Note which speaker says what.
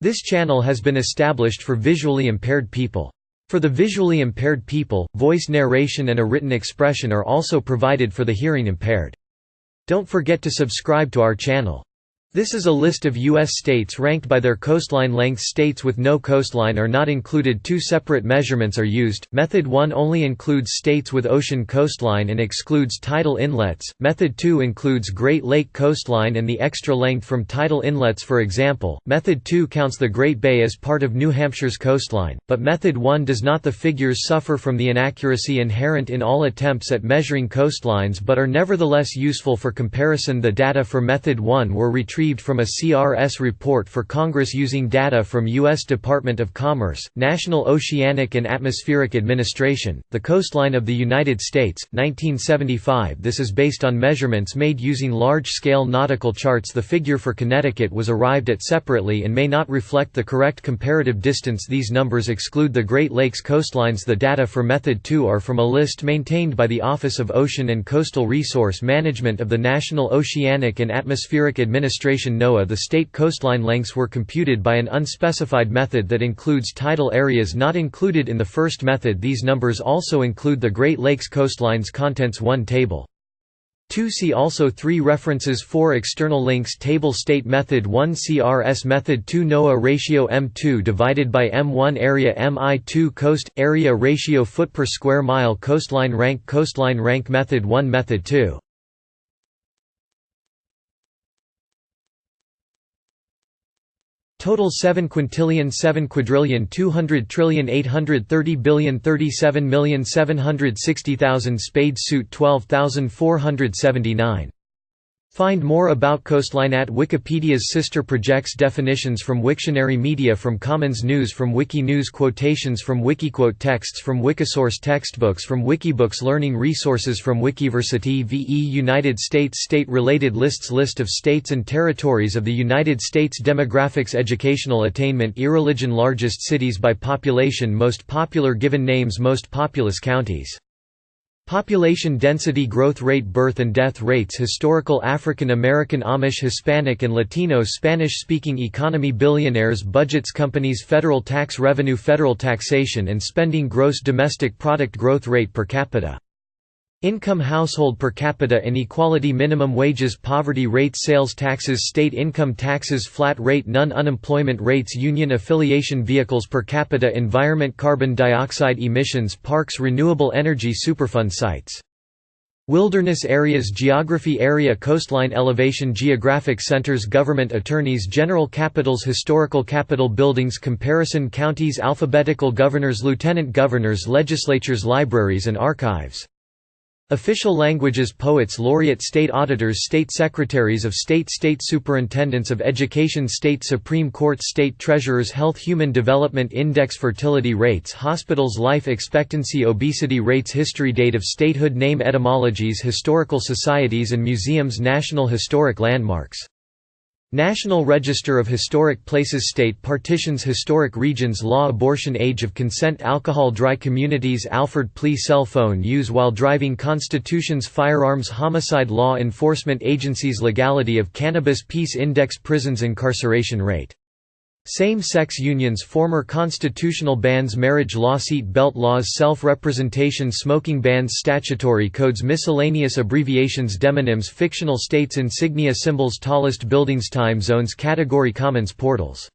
Speaker 1: This channel has been established for visually impaired people. For the visually impaired people, voice narration and a written expression are also provided for the hearing impaired. Don't forget to subscribe to our channel. This is a list of U.S. states ranked by their coastline length. States with no coastline are not included. Two separate measurements are used. Method 1 only includes states with ocean coastline and excludes tidal inlets. Method 2 includes Great Lake coastline and the extra length from tidal inlets. For example, Method 2 counts the Great Bay as part of New Hampshire's coastline, but Method 1 does not. The figures suffer from the inaccuracy inherent in all attempts at measuring coastlines but are nevertheless useful for comparison. The data for Method 1 were retrieved from a CRS report for Congress using data from U.S. Department of Commerce, National Oceanic and Atmospheric Administration, the coastline of the United States, 1975. This is based on measurements made using large-scale nautical charts. The figure for Connecticut was arrived at separately and may not reflect the correct comparative distance. These numbers exclude the Great Lakes coastlines. The data for Method 2 are from a list maintained by the Office of Ocean and Coastal Resource Management of the National Oceanic and Atmospheric Administration (NOAA). The state coastline lengths were computed by an unspecified method that includes tidal areas not included in the first method. These numbers also include the Great Lakes coastlines. Contents 1 Table 2. See also 3 References 4 External links. Table State Method 1 CRS Method 2 NOAA Ratio M2 divided by M1 Area Mi2 Coast Area Ratio Foot per square mile Coastline rank Method 1 Method 2. Total 7,200,830,037,760,000 Spade suit 12,479. Find more about coastline at Wikipedia's sister projects. Definitions from Wiktionary. Media from Commons. News from Wikinews. Quotations from Wikiquote. Texts from Wikisource. Textbooks from Wikibooks. Learning resources from Wikiversity. VE United States state-related lists. List of states and territories of the United States. Demographics. Educational attainment. Irreligion. Largest cities by population. Most popular given names. Most populous counties. Population density. Growth rate. Birth and death rates. Historical. African American, Amish, Hispanic and Latino. Spanish-speaking economy. Billionaires. Budgets. Companies. Federal tax revenue. Federal taxation and spending. Gross domestic product. Growth rate. Per capita income. Household per capita inequality. Minimum wages. Poverty rates. Sales taxes. State income taxes. Flat rate. None. Unemployment rates. Union affiliation. Vehicles per capita. Environment. Carbon dioxide emissions. Parks. Renewable energy. Superfund sites. Wilderness areas. Geography. Area. Coastline elevation. Geographic centers. Government attorneys general. Capitals. Historical capital buildings. Comparison. Counties. Alphabetical. Governors. Lieutenant governors. Legislatures. Libraries and archives. Official languages. Poets laureate. State auditors. State secretaries of state. State superintendents of education. State supreme court. State treasurers. Health. Human development index. Fertility rates. Hospitals. Life expectancy. Obesity rates. History. Date of statehood. Name etymologies. Historical societies and museums. National historic landmarks. National Register of Historic Places. State partitions. Historic regions. Law. Abortion. Age of consent. Alcohol. Dry communities. Alford plea. Cell phone use while driving. Constitutions. Firearms. Homicide. Law enforcement agencies. Legality of cannabis. Peace index. Prisons. Incarceration rate. Same-sex unions. Former constitutional bans. Marriage law. Seat belt laws. Self-representation. Smoking bans. Statutory codes. Miscellaneous abbreviations. Demonyms. Fictional states. Insignia. Symbols. Tallest buildings. Time zones. Category. Commons. Portals.